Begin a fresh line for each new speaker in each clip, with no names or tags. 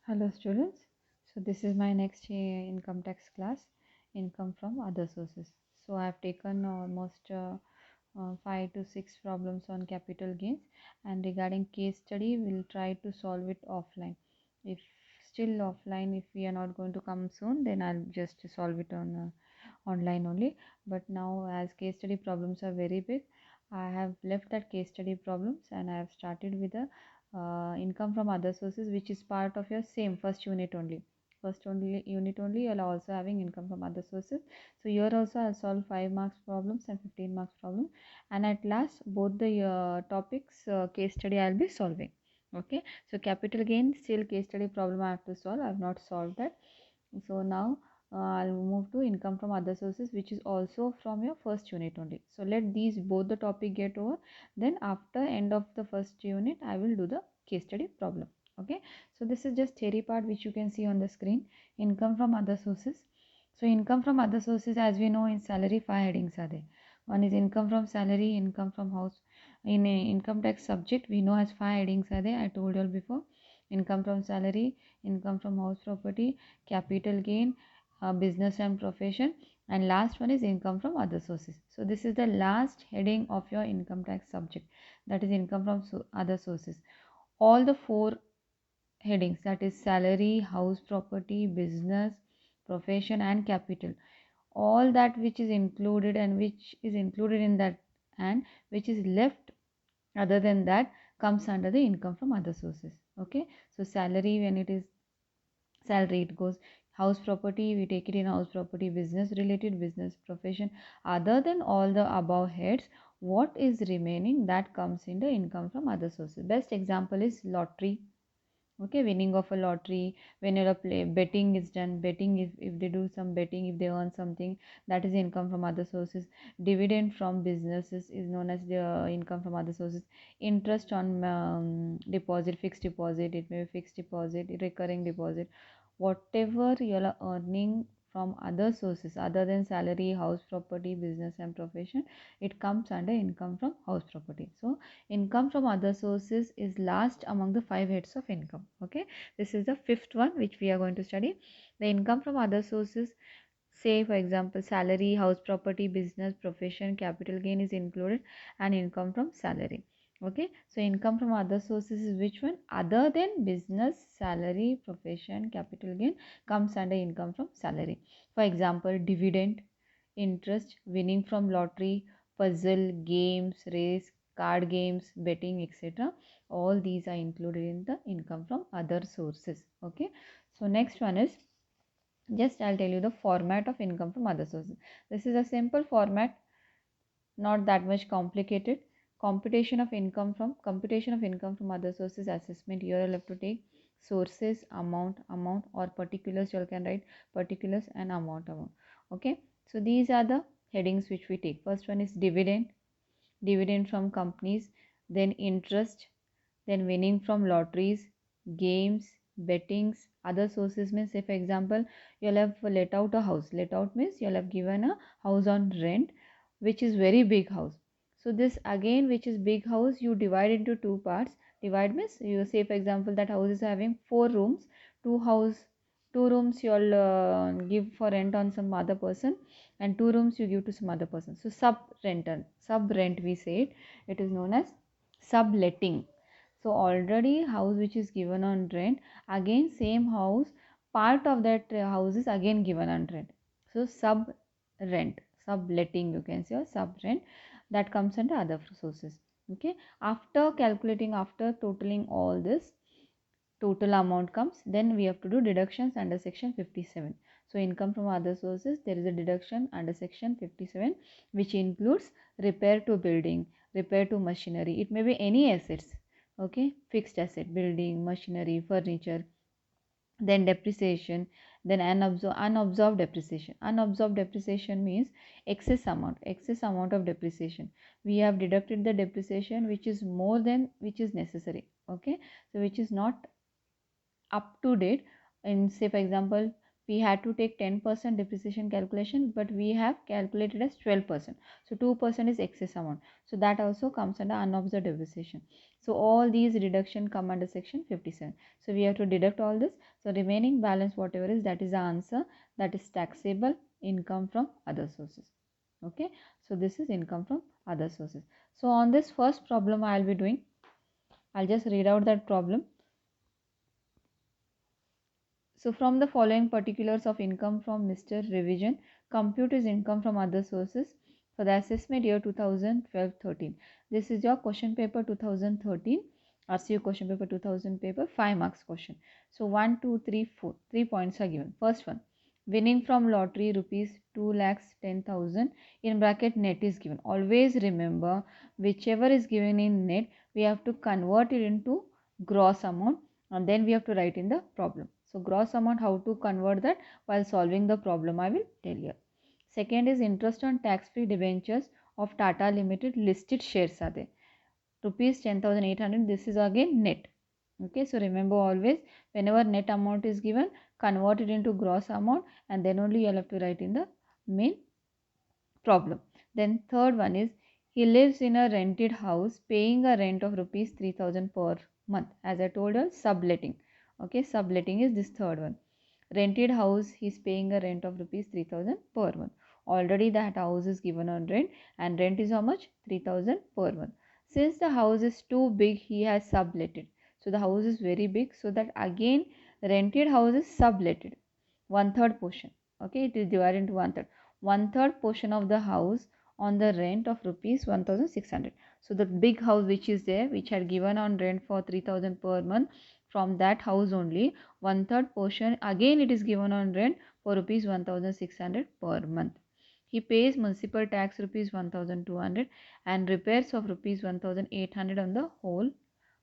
Hello students, so this is my next income tax class, income from other sources. So I have taken almost 5 to 6 problems on capital gains, and regarding case study we'll try to solve it offline. If still offline, if we are not going to come soon, then I'll just solve it on online only. But now as case study problems are very big, I have left that case study problems and I have started with the income from other sources, which is part of your same first unit only. Unit only, you're also having income from other sources. So here also I'll solve 5 marks problems and 15 marks problem, and at last both the topics case study I'll be solving. Okay, so capital gain still case study problem I have to solve. I have not solved that. So now I'll move to income from other sources, which is also from your first unit only. So let these both the topic get over, then after end of the first unit I will do the case study problem. Okay, so this is just theory part which you can see on the screen. Income from other sources. So income from other sources, as we know in salary, 5 headings are there. One is income from salary, income from house. In a income tax subject, we know as 5 headings are there. I told you all before. Income from salary, income from house property, capital gain, business and profession, and last one is income from other sources. So this is the last heading of your income tax subject, that is income from other sources. All the 4 headings, that is salary, house property, business, profession and capital, all that which is included and which is included in that and which is left other than that comes under the income from other sources. Okay, so salary, when it is salary, it goes. House property, we take it in house property. Business related, business, profession. Other than all the above heads, what is remaining, that comes in the income from other sources. Best example is lottery. Okay, winning of a lottery, when you're play betting is done, betting, if they do some betting, if they earn something, that is income from other sources. Dividend from businesses is known as the income from other sources. Interest on deposit, fixed deposit, it may be fixed deposit, recurring deposit, whatever you're earning from other sources other than salary, house property, business and profession, it comes under income from house property. So income from other sources is last among the 5 heads of income. Okay, this is the 5th one which we are going to study. The income from other sources, say for example salary, house property, business, profession, capital gain is included, and income from salary. Okay, so income from other sources is which one? Other than business, salary, profession, capital gain comes under income from salary. For example, dividend, interest, winning from lottery, puzzle, games, race, card games, betting, etc. All these are included in the income from other sources. Okay, so next one is, just I'll tell you the format of income from other sources. This is a simple format, not that much complicated. Computation of income from other sources assessment. Here you'll have to take sources, amount, or particulars. You can write particulars and amount. Okay, so these are the headings which we take. First one is dividend from companies, then interest, then winning from lotteries, games, bettings. Other sources means, say for example, you'll have let out a house. Let out means you'll have given a house on rent, which is very big house. So this again, which is big house, you divide into 2 parts. Divide means, you say for example that house is having 4 rooms, 2 rooms you'll give for rent on some other person, and 2 rooms you give to some other person. So sub rent we say it. It is known as subletting. So already house which is given on rent, again same house, part of that house is again given on rent. So sub rent, subletting you can say, or sub rent, that comes under other sources. Okay, after calculating, after totaling all this, total amount comes, then we have to do deductions under section 57. So income from other sources, there is a deduction under section 57 which includes repair to building, repair to machinery. It may be any assets. Okay, fixed asset, building, machinery, furniture. Then depreciation, then unabsorbed depreciation. Unabsorbed depreciation means excess amount of depreciation. We have deducted the depreciation which is more than which is necessary. Okay, so which is not up to date. In, say for example, we had to take 10% depreciation calculation, but we have calculated as 12%. So 2% is excess amount. So that also comes under unobserved depreciation. So all these deduction come under section 57. So we have to deduct all this. So remaining balance whatever is, that is the answer, that is taxable income from other sources. Okay, so this is income from other sources. So on this first problem I will be doing, I'll just read out that problem. So from the following particulars of income from Mr. Revision, compute his income from other sources for the assessment year 2012-13. This is your question paper 2013, RCU question paper 2000 paper, 5 marks question. So 1, 2, 3, 4, 3 points are given. First one, winning from lottery rupees 2,10,000 in bracket net is given. Always remember, whichever is given in net, we have to convert it into gross amount and then we have to write in the problem. So gross amount, how to convert that while solving the problem, I will tell you. Second is interest on tax-free debentures of Tata Limited listed shares are there. Rupees 10,800. This is again net. Okay, so remember always whenever net amount is given, convert it into gross amount and then only you will have to write in the main problem. Then third one is he lives in a rented house paying a rent of rupees 3,000 per month. As I told you, subletting. Okay, subletting is this third one. Rented house, he is paying a rent of rupees 3,000 per month. Already that house is given on rent and rent is how much? 3,000 per month. Since the house is too big, he has subletted. So the house is very big, so that again rented house is subletted. 1/3 portion. Okay, it is divided into 1/3. 1/3 portion of the house on the rent of rupees 1,600. So the big house which is there, which had given on rent for 3,000 per month, from that house only 1/3 portion again it is given on rent for rupees 1,600 per month. He pays municipal tax rupees 1,200 and repairs of rupees 1,800 on the whole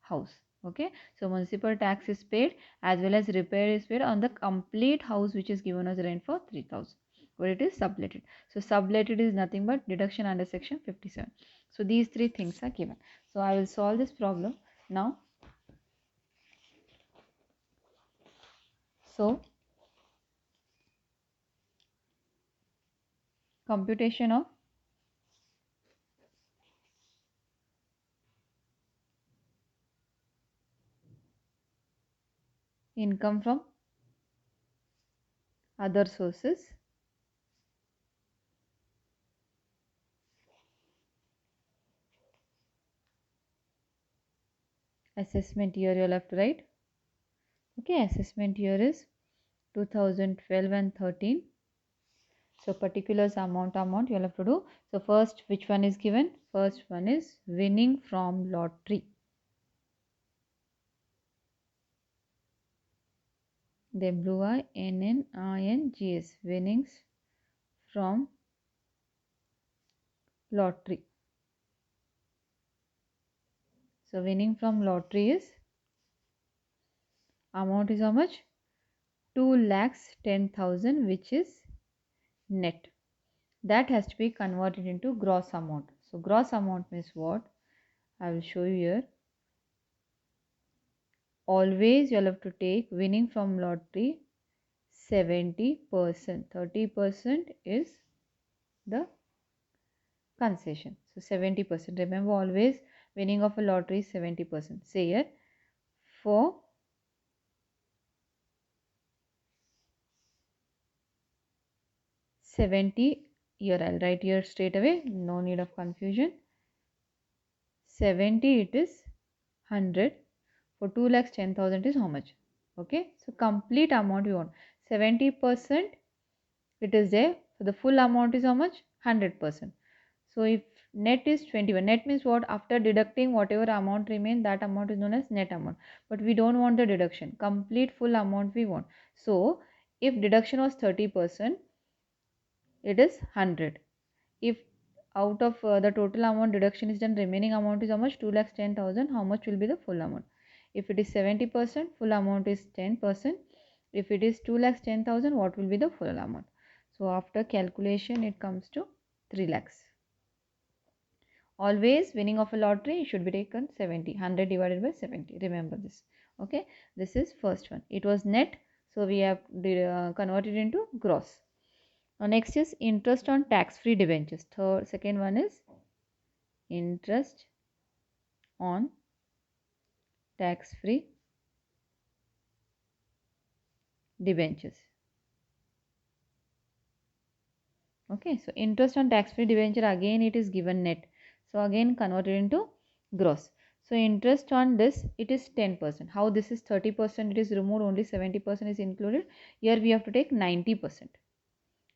house. Okay, so municipal tax is paid as well as repair is paid on the complete house which is given as rent for 3,000, but it is subletted. So subletted is nothing but deduction under section 57. So these three things are given. So I will solve this problem now. So computation of income from other sources. Assessment year you will have to write. Okay, assessment year is 2012 and 13. So particulars amount you will have to do. So first, which one is given? First one is winning from lottery. WINNINGS, winnings from lottery. So winning from lottery is amount is how much? 2,10,000, which is net. That has to be converted into gross amount. So gross amount means what? I will show you here. Always you will have to take winning from lottery 70%. 30% is the concession. So 70%. Remember always winning of a lottery is 70%. Say here for $70, here I'll write here straight away, no need of confusion. 70 it is 100. For 2,10,000 is how much? Okay, so complete amount we want. 70% it is there. So the full amount is how much? 100%. So if net is 21, net means what? After deducting whatever amount remains, that amount is known as net amount. But we don't want the deduction. Complete full amount we want. So if deduction was 30%, it is 100. If out of the total amount deduction is done, remaining amount is how much? 2,10,000. How much will be the full amount? If it is 70%, full amount is 10%. If it is 2,10,000, what will be the full amount? So after calculation, it comes to 3 lakhs. Always winning of a lottery should be taken 70. 100 divided by 70. Remember this. Okay. This is first one. It was net. So we have converted into gross. Now next is interest on tax-free debentures. Second one is interest on tax-free debentures. Okay, so interest on tax-free debenture, again it is given net. So again converted into gross. So interest on this, it is 10%. How this is 30%, it is removed, only 70% is included. Here we have to take 90%.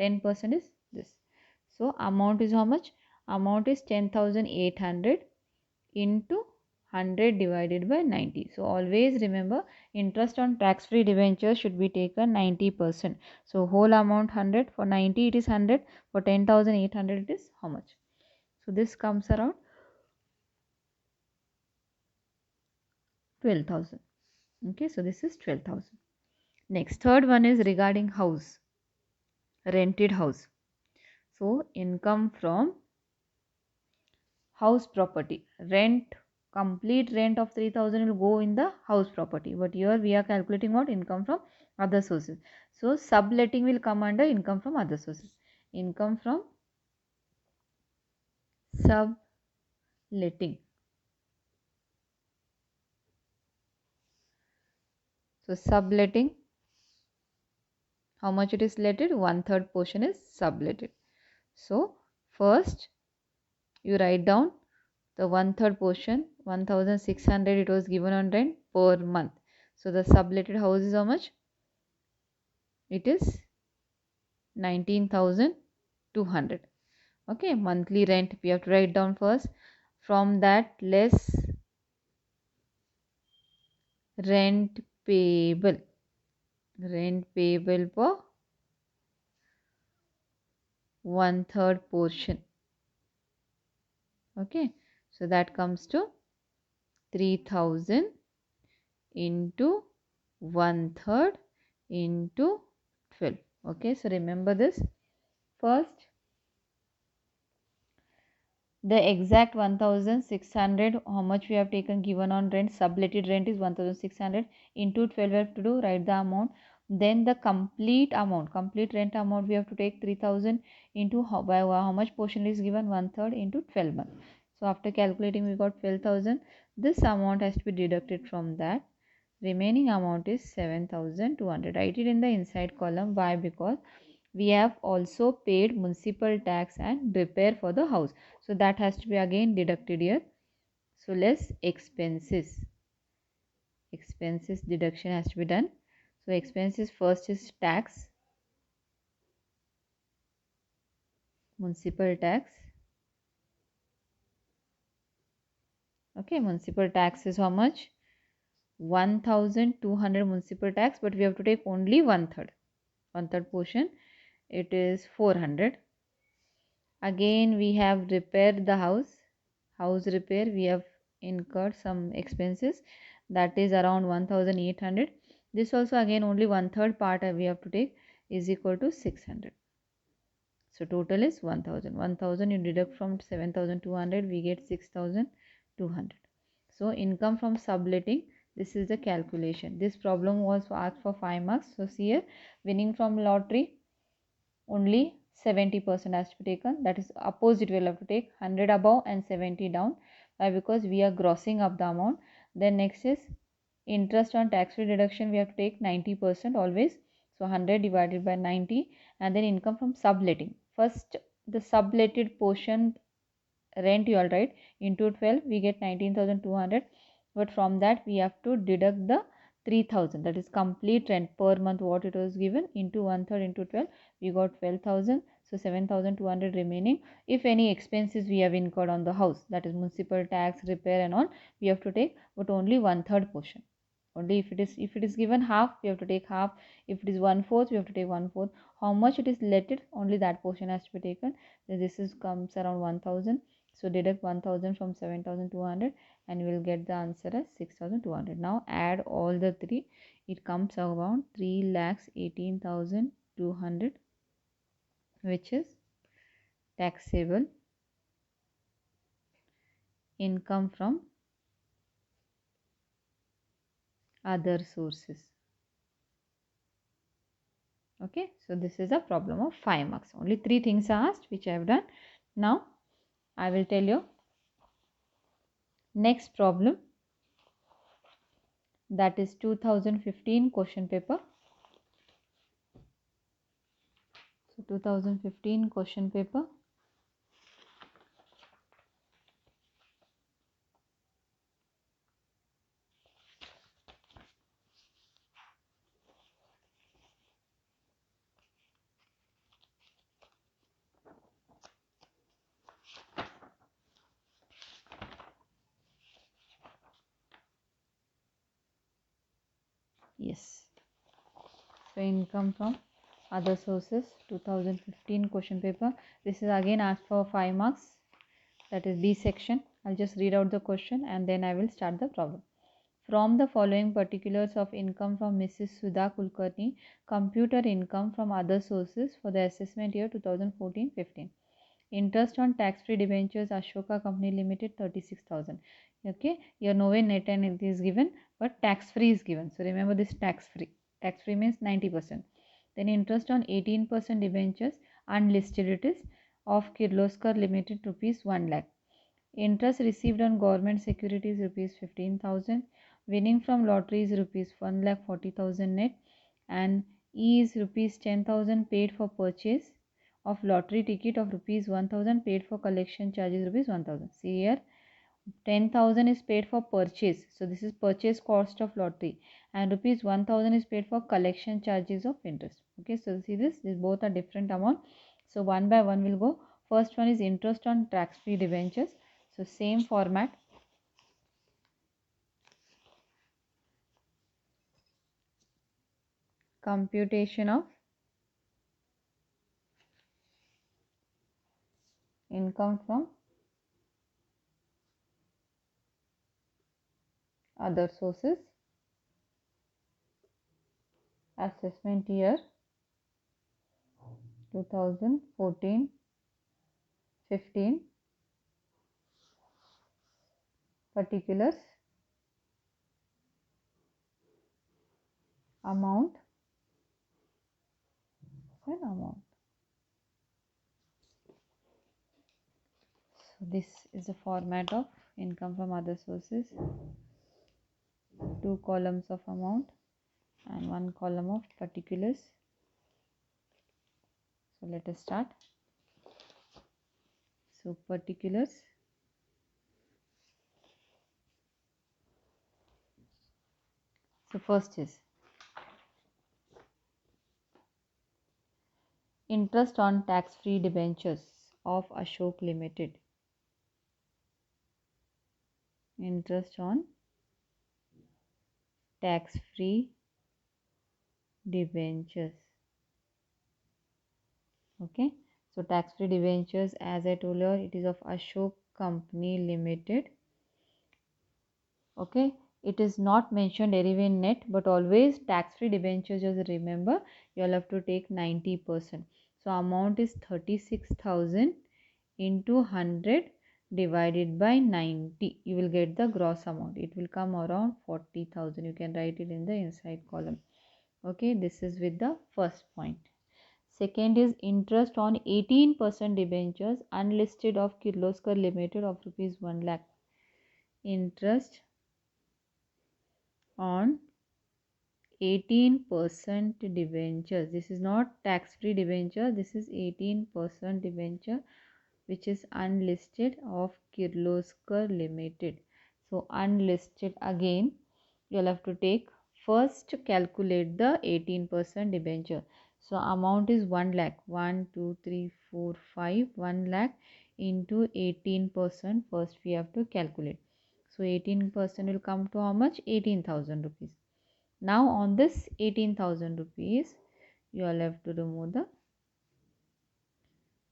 10% is this. So amount is how much? Amount is 10,800 into 100 divided by 90. So always remember, interest on tax free debenture should be taken 90%. So whole amount 100, for 90 it is 100, for 10,800 it is how much? So this comes around 12,000. Okay, so this is 12,000. Next, third one is regarding house, rented house. So income from house property, rent, complete rent of 3,000 will go in the house property, but here we are calculating what? Income from other sources. So subletting will come under income from other sources. Income from subletting. So subletting, how much it is letted? 1/3 portion is subletted. So first you write down the 1/3 portion, 1,600 it was given on rent per month. So the subletted house is how much? It is 19,200. Okay, monthly rent we have to write down first. From that, less rent payable. Rent payable for 1/3 portion. Okay, so that comes to 3,000 into 1/3 into 12. Okay, so remember this. First, the exact 1,600, how much we have taken given on rent, subletted rent is 1,600 into 12 we have to do, write the amount. Then the complete amount, complete rent amount we have to take 3,000 into how much portion is given, 1/3 into 12 months. So after calculating we got 12,000. This amount has to be deducted from that. Remaining amount is 7,200. Write it in the inside column. Why? Because we have also paid municipal tax and repair for the house, so that has to be again deducted here. So less expenses deduction has to be done. So expenses, first is tax, municipal tax. Okay, municipal tax is how much? 1,200 municipal tax, but we have to take only 1/3 portion, it is 400. Again we have repaired the house repair, we have incurred some expenses, that is around 1,800. This also again only 1/3 part we have to take, is equal to 600. So total is 1,000. 1,000 you deduct from 7,200, we get 6,200. So income from subletting, this is the calculation. This problem was asked for 5 marks. So see here, winning from lottery, only 70% has to be taken, that is opposite, we'll have to take 100 above and 70 down. Why? Because we are grossing up the amount. Then next is interest on tax free deduction, we have to take 90% always. So 100 divided by 90. And then income from subletting, first the subletted portion rent you all write into 12, we get 19,200, but from that we have to deduct the 3,000, that is complete rent per month what it was given, into 1/3 into 12, we got 12,000. So 7,200 remaining. If any expenses we have incurred on the house, that is municipal tax, repair and all, we have to take, but only 1/3 portion. Only if it is given half, we have to take half. If it is 1/4, we have to take 1/4. How much it is letted, only that portion has to be taken. This is comes around 1,000. So deduct 1,000 from 7,200 and you will get the answer as 6,200. Now add all the three. It comes around 3,18,200, which is taxable income from other sources. Okay, so this is a problem of 5 marks. Only 3 things are asked, which I have done. Now I will tell you next problem, that is 2015 question paper. So 2015 question paper. Yes. So income from other sources, 2015 question paper. This is again asked for 5 marks. That is B section. I'll just read out the question and then I will start the problem. From the following particulars of income from Mrs. Sudha Kulkarni, computer income from other sources for the assessment year 2014-15. Interest on tax-free debentures Ashoka Company Limited 36,000. Okay, here no way net and it is given, but tax-free is given. So remember this tax-free. Tax-free means 90%. Then interest on 18% debentures unlisted it is of Kirloskar Limited rupees 1 lakh. Interest received on government securities rupees 15,000. Winning from lotteries rupees 1,40,000 net, and E is rupees 10,000 paid for purchase of lottery ticket of rupees 1,000 paid for collection charges rupees 1,000. See here 10,000 is paid for purchase. So this is purchase cost of lottery, and rupees 1,000 is paid for collection charges of interest. Okay, so see this both are different amount. So one by one will go. First one is interest on tax free debentures. So same format. Computation of income from other sources, assessment year 2014-15, particulars, amount and amount. So this is the format of income from other sources. 2 columns of amount and 1 column of particulars. So let us start. So particulars. So first is interest on tax-free debentures of Ashok Limited. Interest on tax-free debentures. Okay, so tax-free debentures, as I told you, it is of Ashok Company Limited. Okay, it is not mentioned anywhere in net, but always tax-free debentures, just remember you will have to take 90%. So amount is 36,000 into 100 divided by 90. You will get the gross amount. It will come around 40,000. You can write it in the inside column. Okay, this is with the first point. Second is interest on 18% debentures unlisted of Kirloskar Limited of rupees 1 lakh. Interest on 18% debentures. This is not tax-free debenture. This is 18% debenture which is unlisted of Kirloskar Limited. So unlisted, again you will have to take, first calculate the 18% debenture. So amount is 1 lakh. 1, 2, 3, 4, 5. 1 lakh into 18%. First we have to calculate. So 18% will come to how much? 18,000 rupees. Now on this 18,000 rupees, you will have to remove the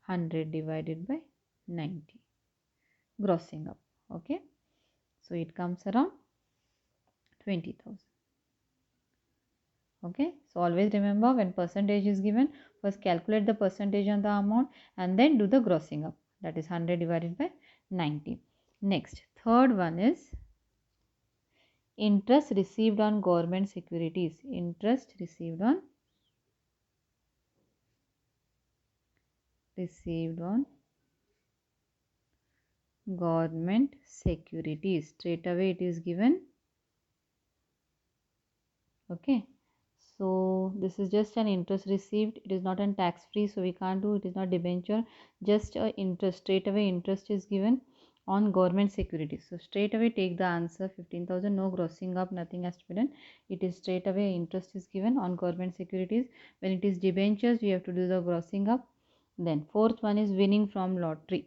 100 divided by 90. Grossing up. Okay. So it comes around 20,000. Okay, so always remember, when percentage is given, first calculate the percentage on the amount and then do the grossing up, that is 100 divided by 90. Next, third one is interest received on government securities. Interest received on received on government securities. Straight away it is given. Okay, so this is just an interest received. It is not an tax free, so we can't do it. Is not debenture, just a interest. Straight away interest is given on government securities. So straight away take the answer 15,000. No grossing up, nothing has to be done. It is straight away interest is given on government securities. When it is debentures, we have to do the grossing up. Then fourth one is winning from lottery.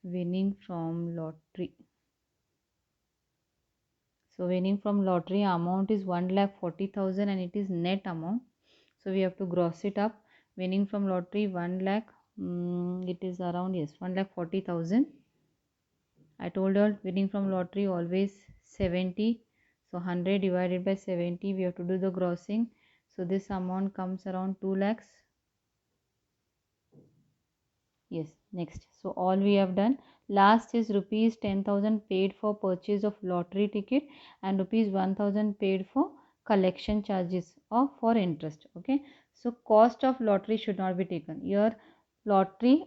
Winning from lottery. So winning from lottery amount is 1,40,000 and it is net amount. So we have to gross it up. Winning from lottery 1 lakh, it is around, yes, 1,40,000. I told you winning from lottery always 70. So 100 divided by 70, we have to do the grossing. So this amount comes around 2 lakhs. Yes, next. So all we have done. Last is rupees 10,000 paid for purchase of lottery ticket and rupees 1,000 paid for collection charges or for interest. Okay. So cost of lottery should not be taken. Here lottery,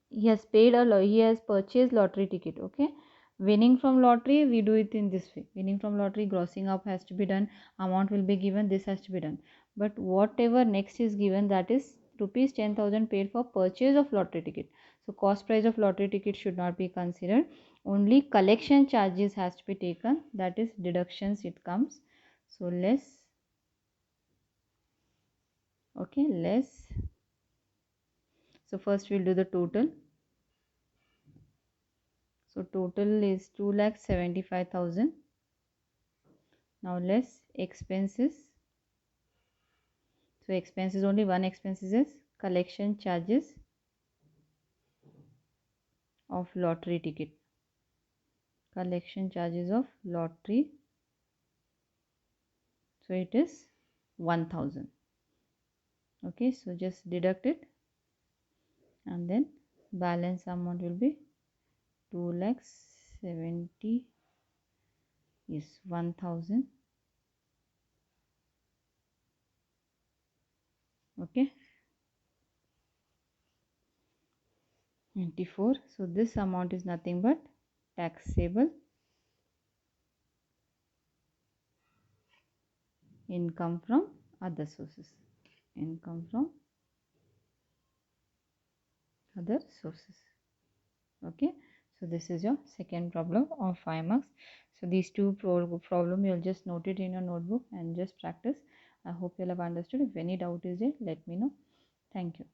he has paid he has purchased lottery ticket. Okay. Winning from lottery, we do it in this way. Winning from lottery, grossing up has to be done. Amount will be given. This has to be done. But whatever next is given, that is rupees 10,000 paid for purchase of lottery ticket. So cost price of lottery ticket should not be considered. Only collection charges has to be taken. That is deductions it comes. So less. Okay, less. So first we'll do the total. So total is 2,75,000. Now less expenses. So expenses, only one expenses is collection charges of lottery ticket. Collection charges of lottery. So it is 1,000. Okay, so just deduct it and then balance amount will be 2,70,000. Yes, 1,000. Okay, 94. So this amount is nothing but taxable income from other sources. Income from other sources. Okay, so this is your second problem of 5 marks. So these two problem you'll just note it in your notebook and just practice. I hope you'll have understood. If any doubt is there, let me know. Thank you.